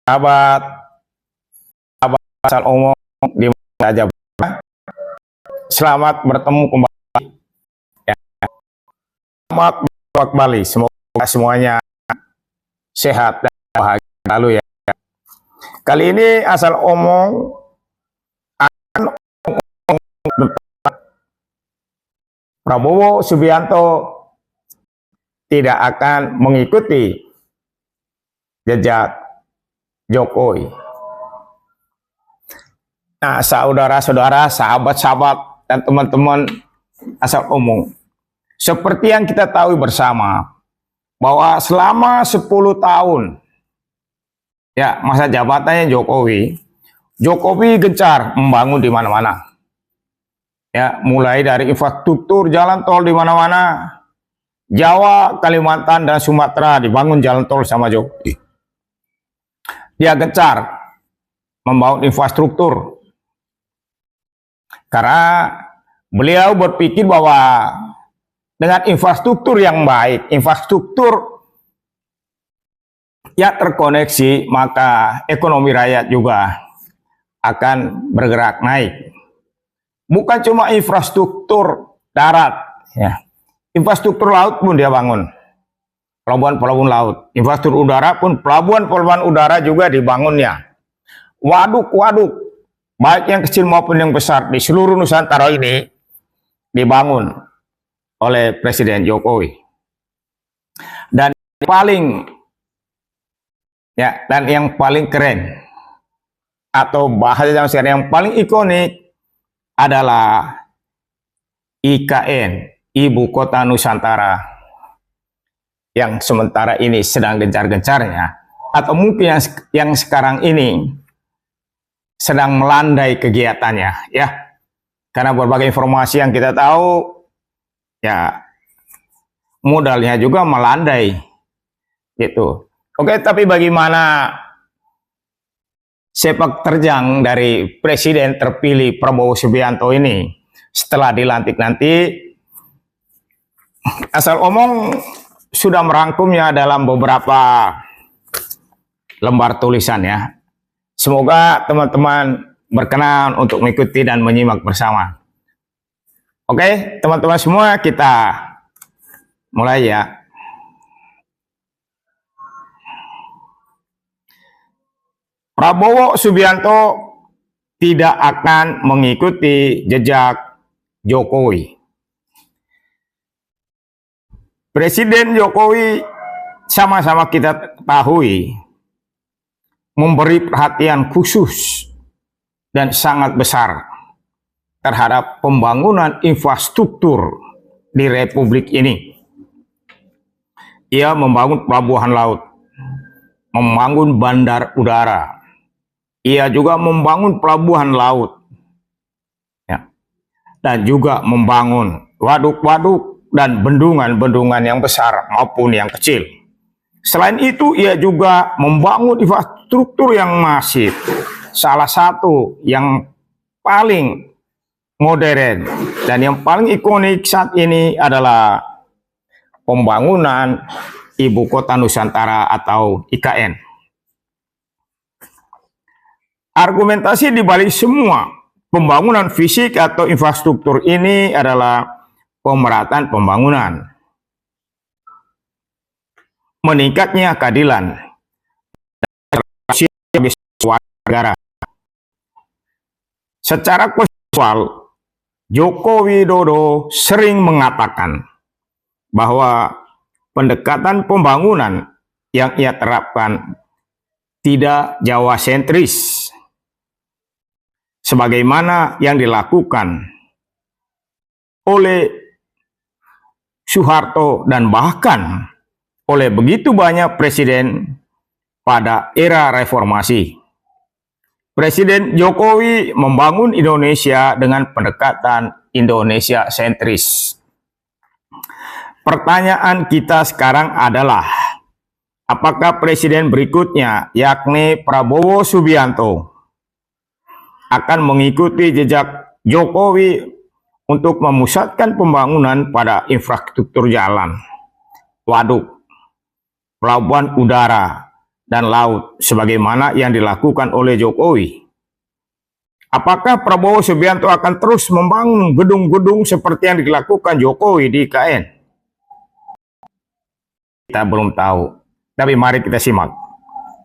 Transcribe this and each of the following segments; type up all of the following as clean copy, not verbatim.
sahabat asal omong di mana saja. Selamat bertemu kembali. Ya. Selamat kembali. Semoga semuanya sehat dan bahagia selalu ya. Kali ini asal omong akan tentang Prabowo Subianto tidak akan mengikuti jejak Jokowi. Nah, saudara-saudara, sahabat-sahabat, dan teman-teman asal omong, seperti yang kita tahu bersama, bahwa selama 10 tahun ya masa jabatannya Jokowi gencar membangun di mana-mana. Ya, mulai dari infrastruktur jalan tol di mana-mana, Jawa, Kalimantan, dan Sumatera dibangun jalan tol sama Jokowi. Dia gencar membangun infrastruktur karena beliau berpikir bahwa dengan infrastruktur yang baik, infrastruktur yang terkoneksi, maka ekonomi rakyat juga akan bergerak naik. Bukan cuma infrastruktur darat, ya. Infrastruktur laut pun dia bangun. Pelabuhan-pelabuhan laut. Infrastruktur udara pun, pelabuhan-pelabuhan udara juga dibangunnya. Waduk-waduk, baik yang kecil maupun yang besar, di seluruh Nusantara ini dibangun oleh Presiden Jokowi. Dan yang paling keren, atau bahasa zaman sekarang yang paling ikonik adalah IKN, Ibu Kota Nusantara, yang sementara ini sedang gencar-gencarnya, atau mungkin yang sekarang ini sedang melandai kegiatannya, ya, karena berbagai informasi yang kita tahu, ya, modalnya juga melandai, gitu. Oke, tapi bagaimana sepak terjang dari Presiden terpilih Prabowo Subianto ini setelah dilantik nanti? Asal omong sudah merangkumnya dalam beberapa lembar tulisan ya. Semoga teman-teman berkenan untuk mengikuti dan menyimak bersama. Oke, teman-teman semua, kita mulai ya. Prabowo Subianto tidak akan mengikuti jejak Jokowi. Presiden Jokowi, sama-sama kita ketahui, memberi perhatian khusus dan sangat besar terhadap pembangunan infrastruktur di Republik ini. Ia membangun pelabuhan laut, membangun bandar udara. Ia juga membangun pelabuhan laut, ya, dan juga membangun waduk-waduk dan bendungan-bendungan yang besar maupun yang kecil. Selain itu, ia juga membangun infrastruktur yang masif. Salah satu yang paling modern dan yang paling ikonik saat ini adalah pembangunan Ibu Kota Nusantara atau IKN. Argumentasi di balik semua pembangunan fisik atau infrastruktur ini adalah pemerataan pembangunan, meningkatnya keadilan, dan negara. Secara kontekstual, Joko Widodo sering mengatakan bahwa pendekatan pembangunan yang ia terapkan tidak Jawa sentris, sebagaimana yang dilakukan oleh Soeharto dan bahkan oleh begitu banyak presiden pada era reformasi. Presiden Jokowi membangun Indonesia dengan pendekatan Indonesia sentris. Pertanyaan kita sekarang adalah, apakah presiden berikutnya, yakni Prabowo Subianto, akan mengikuti jejak Jokowi untuk memusatkan pembangunan pada infrastruktur jalan, waduk, pelabuhan udara, dan laut sebagaimana yang dilakukan oleh Jokowi? Apakah Prabowo Subianto akan terus membangun gedung-gedung seperti yang dilakukan Jokowi di IKN? Kita belum tahu, tapi mari kita simak.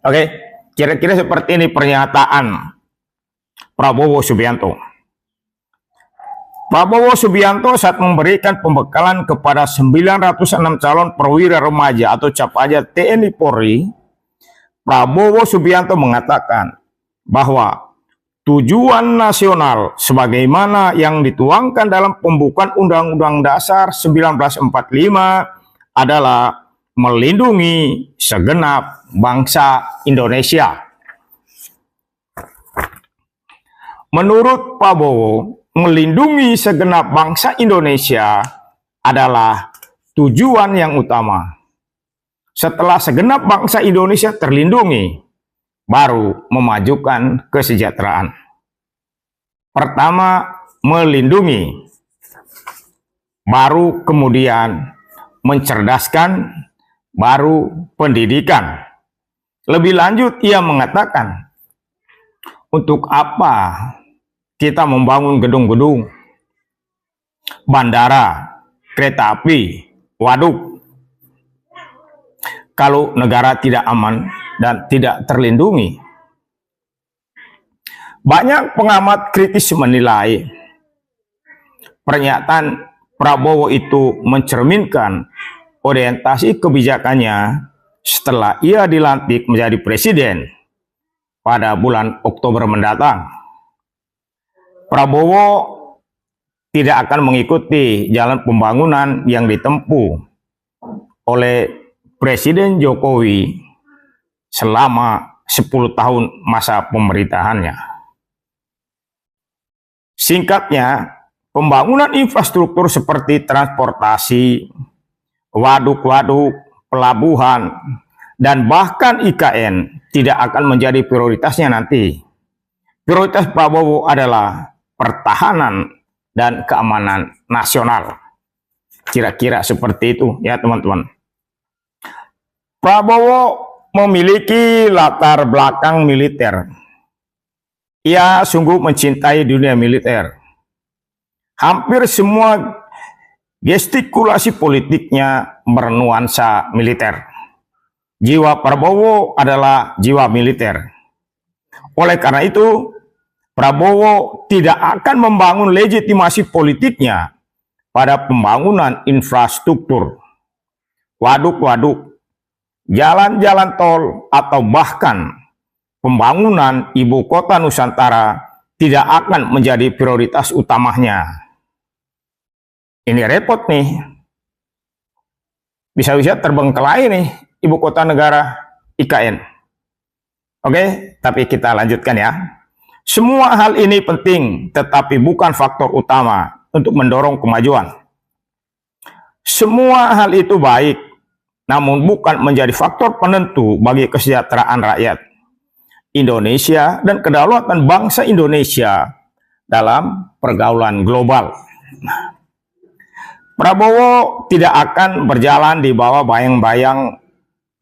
Oke, kira-kira seperti ini pernyataan Prabowo Subianto. Prabowo Subianto saat memberikan pembekalan kepada 906 calon perwira remaja atau Capaja TNI Polri, Prabowo Subianto mengatakan bahwa tujuan nasional sebagaimana yang dituangkan dalam pembukaan Undang-Undang Dasar 1945 adalah melindungi segenap bangsa Indonesia. Menurut Prabowo, melindungi segenap bangsa Indonesia adalah tujuan yang utama. Setelah segenap bangsa Indonesia terlindungi, baru memajukan kesejahteraan. Pertama, melindungi, baru kemudian mencerdaskan, baru pendidikan. Lebih lanjut, ia mengatakan, untuk apa kita membangun gedung-gedung, bandara, kereta api, waduk, kalau negara tidak aman dan tidak terlindungi? Banyak pengamat kritis menilai pernyataan Prabowo itu mencerminkan orientasi kebijakannya setelah ia dilantik menjadi presiden pada bulan Oktober mendatang. Prabowo tidak akan mengikuti jalan pembangunan yang ditempuh oleh Presiden Jokowi selama 10 tahun masa pemerintahannya. Singkatnya, pembangunan infrastruktur seperti transportasi, waduk-waduk, pelabuhan, dan bahkan IKN tidak akan menjadi prioritasnya nanti. Prioritas Prabowo adalah pertahanan dan keamanan nasional. Kira-kira seperti itu ya teman-teman. Prabowo memiliki latar belakang militer. Ia sungguh mencintai dunia militer. Hampir semua gestikulasi politiknya bernuansa militer. Jiwa Prabowo adalah jiwa militer. Oleh karena itu, Prabowo tidak akan membangun legitimasi politiknya pada pembangunan infrastruktur, waduk-waduk, jalan-jalan tol, atau bahkan pembangunan ibu kota Nusantara tidak akan menjadi prioritas utamanya. Ini repot nih. Bisa-bisa terbengkelai nih ibu kota negara IKN. Oke, tapi kita lanjutkan ya. Semua hal ini penting, tetapi bukan faktor utama untuk mendorong kemajuan. Semua hal itu baik, namun bukan menjadi faktor penentu bagi kesejahteraan rakyat Indonesia dan kedaulatan bangsa Indonesia dalam pergaulan global. Prabowo tidak akan berjalan di bawah bayang-bayang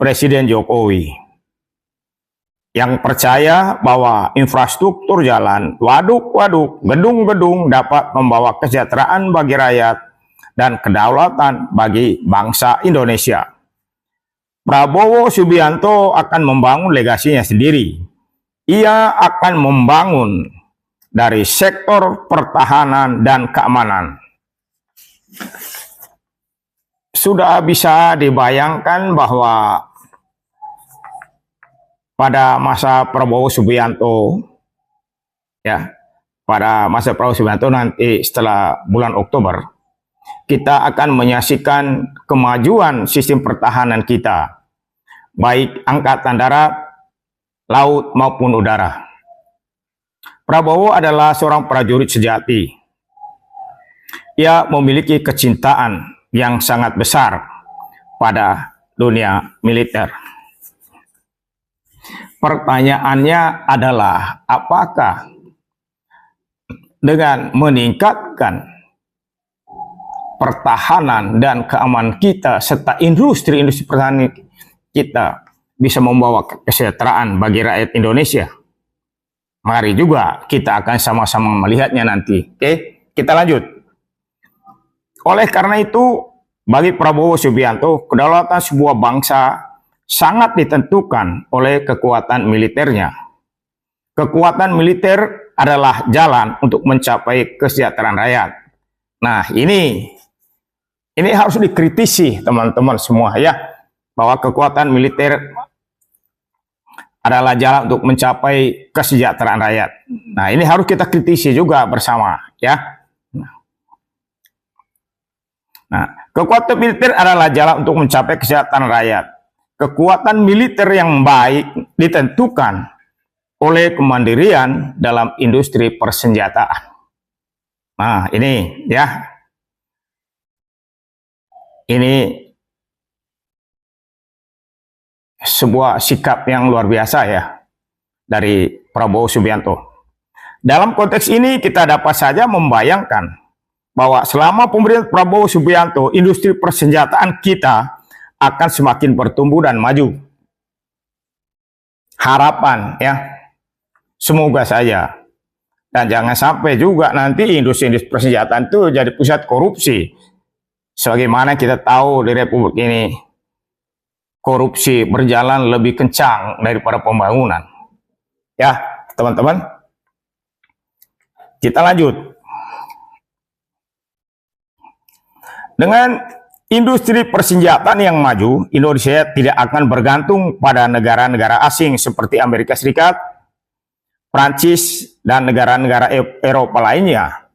Presiden Jokowi yang percaya bahwa infrastruktur jalan, waduk-waduk, gedung-gedung dapat membawa kesejahteraan bagi rakyat dan kedaulatan bagi bangsa Indonesia. Prabowo Subianto akan membangun legasinya sendiri. Ia akan membangun dari sektor pertahanan dan keamanan. Sudah bisa dibayangkan bahwa pada masa Prabowo Subianto, ya, pada masa Prabowo Subianto nanti setelah bulan Oktober, kita akan menyaksikan kemajuan sistem pertahanan kita, baik angkatan darat, laut maupun udara. Prabowo adalah seorang prajurit sejati. Ia memiliki kecintaan yang sangat besar pada dunia militer. Pertanyaannya adalah, apakah dengan meningkatkan pertahanan dan keamanan kita serta industri pertahanan kita bisa membawa kesejahteraan bagi rakyat Indonesia. Mari juga kita akan sama-sama melihatnya nanti. Oke, kita lanjut. Oleh karena itu, bagi Prabowo Subianto, kedaulatan sebuah bangsa sangat ditentukan oleh kekuatan militernya. Kekuatan militer adalah jalan untuk mencapai kesejahteraan rakyat. Nah, ini harus dikritisi teman-teman semua ya, bahwa kekuatan militer adalah jalan untuk mencapai kesejahteraan rakyat. Nah, ini harus kita kritisi juga bersama ya. Nah, kekuatan militer adalah jalan untuk mencapai kesejahteraan rakyat. Kekuatan militer yang baik ditentukan oleh kemandirian dalam industri persenjataan. Nah, ini ya. Ini sebuah sikap yang luar biasa ya dari Prabowo Subianto. Dalam konteks ini kita dapat saja membayangkan bahwa selama pemerintahan Prabowo Subianto, industri persenjataan kita akan semakin bertumbuh dan maju. Harapan ya, semoga saja. Dan jangan sampai juga nanti industri persenjataan itu jadi pusat korupsi. Sebagaimana kita tahu di Republik ini, korupsi berjalan lebih kencang daripada pembangunan. Ya, teman-teman. Kita lanjut. Dengan industri persenjataan yang maju, Indonesia tidak akan bergantung pada negara-negara asing seperti Amerika Serikat, Prancis, dan negara-negara Eropa lainnya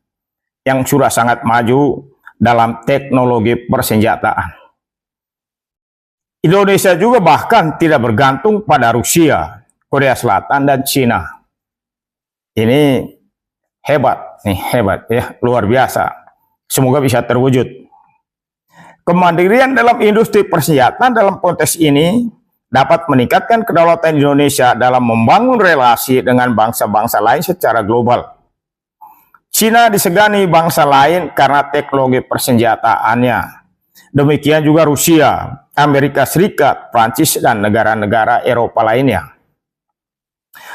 yang sudah sangat maju dalam teknologi persenjataan. Indonesia juga bahkan tidak bergantung pada Rusia, Korea Selatan, dan Cina. Ini hebat, ya, luar biasa. Semoga bisa terwujud. Kemandirian dalam industri persenjataan dalam konteks ini dapat meningkatkan kedaulatan Indonesia dalam membangun relasi dengan bangsa-bangsa lain secara global. Cina disegani bangsa lain karena teknologi persenjataannya. Demikian juga Rusia, Amerika Serikat, Prancis, dan negara-negara Eropa lainnya.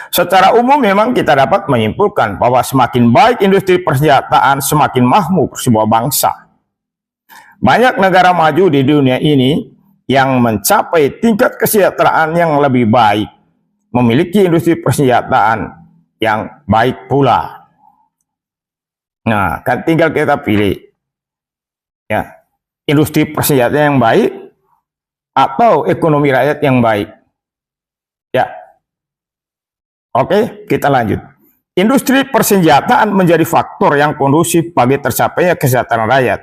Secara umum memang kita dapat menyimpulkan bahwa semakin baik industri persenjataan, semakin mahmud sebuah bangsa. Banyak negara maju di dunia ini yang mencapai tingkat kesejahteraan yang lebih baik, memiliki industri persenjataan yang baik pula. Nah, kan tinggal kita pilih ya, industri persenjataan yang baik atau ekonomi rakyat yang baik. Ya. Oke, kita lanjut. Industri persenjataan menjadi faktor yang kondusif bagi tercapainya kesejahteraan rakyat.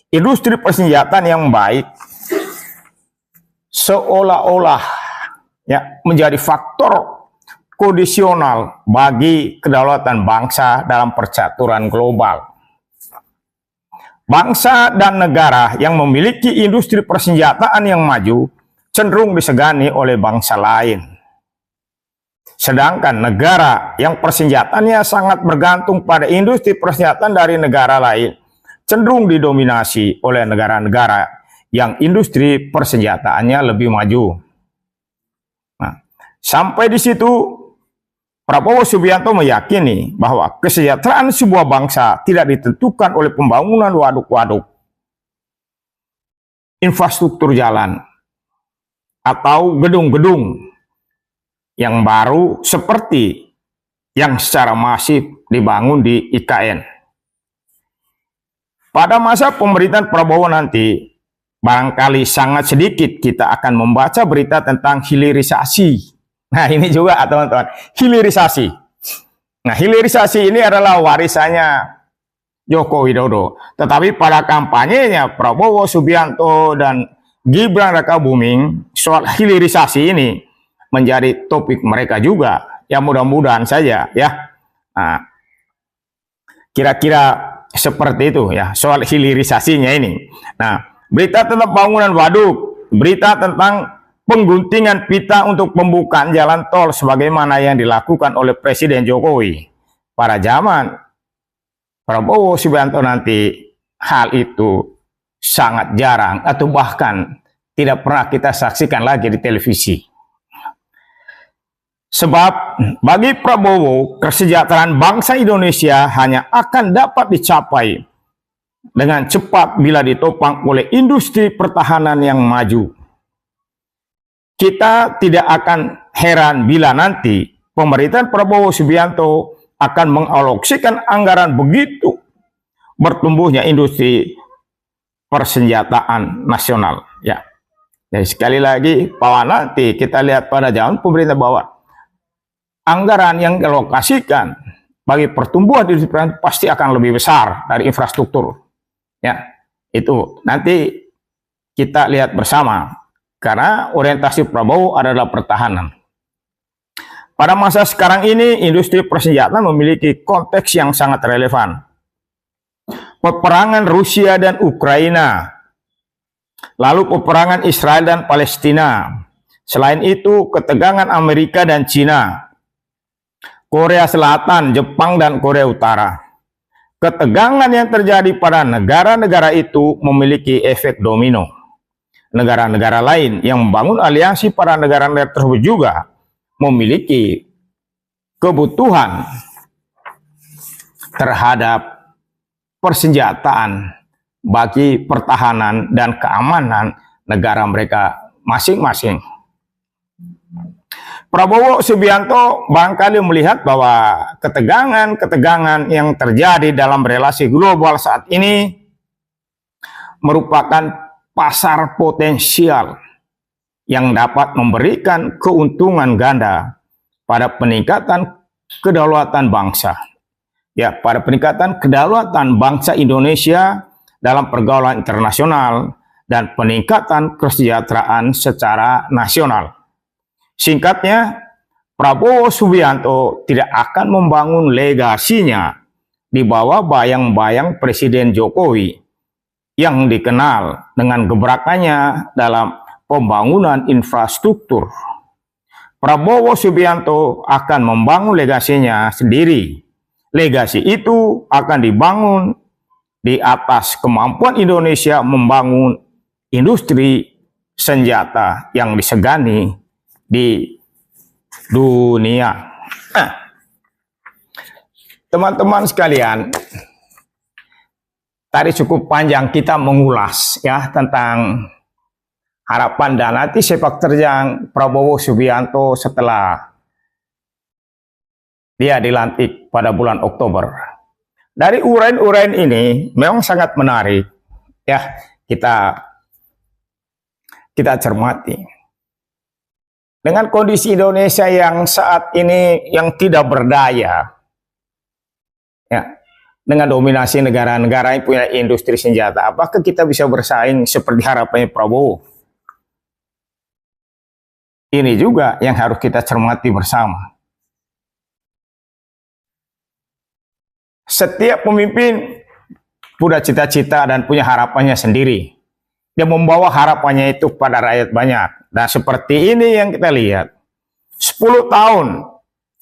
Industri persenjataan yang baik seolah-olah ya menjadi faktor kondisional bagi kedaulatan bangsa dalam percaturan global. Bangsa dan negara yang memiliki industri persenjataan yang maju cenderung disegani oleh bangsa lain. Sedangkan negara yang persenjataannya sangat bergantung pada industri persenjataan dari negara lain cenderung didominasi oleh negara-negara yang industri persenjataannya lebih maju. Nah, sampai di situ Prabowo Subianto meyakini bahwa kesejahteraan sebuah bangsa tidak ditentukan oleh pembangunan waduk-waduk, infrastruktur jalan, atau gedung-gedung yang baru seperti yang secara masif dibangun di IKN. Pada masa pemerintahan Prabowo nanti, barangkali sangat sedikit kita akan membaca berita tentang hilirisasi. Nah, ini juga teman-teman, hilirisasi. Nah, hilirisasi ini adalah warisannya Joko Widodo. Tetapi pada kampanyenya Prabowo Subianto dan Gibran Rakabuming, soal hilirisasi ini menjadi topik mereka juga. Ya, mudah-mudahan saja ya. Nah, kira-kira seperti itu ya soal hilirisasinya ini. Nah, berita tentang bangunan waduk, berita tentang pengguntingan pita untuk pembukaan jalan tol sebagaimana yang dilakukan oleh Presiden Jokowi pada zaman Prabowo Subianto nanti, hal itu sangat jarang atau bahkan tidak pernah kita saksikan lagi di televisi. Sebab bagi Prabowo, kesejahteraan bangsa Indonesia hanya akan dapat dicapai dengan cepat bila ditopang oleh industri pertahanan yang maju. Kita tidak akan heran bila nanti pemerintahan Prabowo Subianto akan mengalokasikan anggaran begitu bertumbuhnya industri persenjataan nasional. Ya, jadi sekali lagi bahwa nanti kita lihat pada zaman pemerintah bahwa anggaran yang dialokasikan bagi pertumbuhan industri pertahanan pasti akan lebih besar dari infrastruktur. Ya, itu nanti kita lihat bersama karena orientasi Prabowo adalah pertahanan. Pada masa sekarang ini industri persenjataan memiliki konteks yang sangat relevan. Peperangan Rusia dan Ukraina, lalu peperangan Israel dan Palestina. Selain itu ketegangan Amerika dan Cina, Korea Selatan, Jepang, dan Korea Utara. Ketegangan yang terjadi pada negara-negara itu memiliki efek domino. Negara-negara lain yang membangun aliansi pada negara-negara tersebut juga memiliki kebutuhan terhadap persenjataan bagi pertahanan dan keamanan negara mereka masing-masing. Prabowo Subianto barangkali melihat bahwa ketegangan-ketegangan yang terjadi dalam relasi global saat ini merupakan pasar potensial yang dapat memberikan keuntungan ganda pada peningkatan kedaulatan bangsa. Ya, pada peningkatan kedaulatan bangsa Indonesia dalam pergaulan internasional dan peningkatan kesejahteraan secara nasional. Singkatnya, Prabowo Subianto tidak akan membangun legasinya di bawah bayang-bayang Presiden Jokowi yang dikenal dengan gebrakannya dalam pembangunan infrastruktur. Prabowo Subianto akan membangun legasinya sendiri. Legasi itu akan dibangun di atas kemampuan Indonesia membangun industri senjata yang disegani di dunia. Teman-teman sekalian, tadi cukup panjang kita mengulas ya tentang harapan dan nanti sepak terjang Prabowo Subianto setelah dia dilantik pada bulan Oktober. Dari uraian-uraian ini memang sangat menarik ya kita cermati. Dengan kondisi Indonesia yang saat ini yang tidak berdaya, ya, dengan dominasi negara-negara yang punya industri senjata, apakah kita bisa bersaing seperti harapannya Prabowo? Ini juga yang harus kita cermati bersama. Setiap pemimpin punya cita-cita dan punya harapannya sendiri. Dia membawa harapannya itu pada rakyat banyak. Nah, seperti ini yang kita lihat. 10 tahun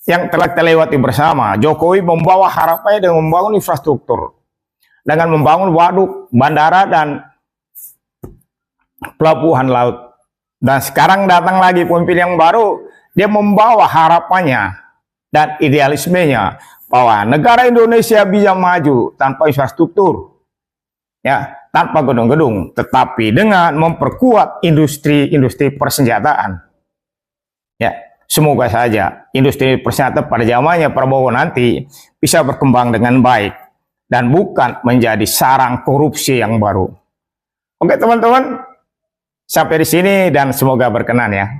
yang telah kita lewati bersama, Jokowi membawa harapannya dengan membangun infrastruktur. Dengan membangun waduk, bandara, dan pelabuhan laut. Dan sekarang datang lagi pemimpin yang baru, dia membawa harapannya dan idealismenya bahwa negara Indonesia bisa maju tanpa infrastruktur. Ya, tanpa gedung-gedung, tetapi dengan memperkuat industri persenjataan. Ya, semoga saja industri persenjataan pada zamannya Prabowo nanti bisa berkembang dengan baik dan bukan menjadi sarang korupsi yang baru. Oke teman-teman, sampai di sini dan semoga berkenan ya.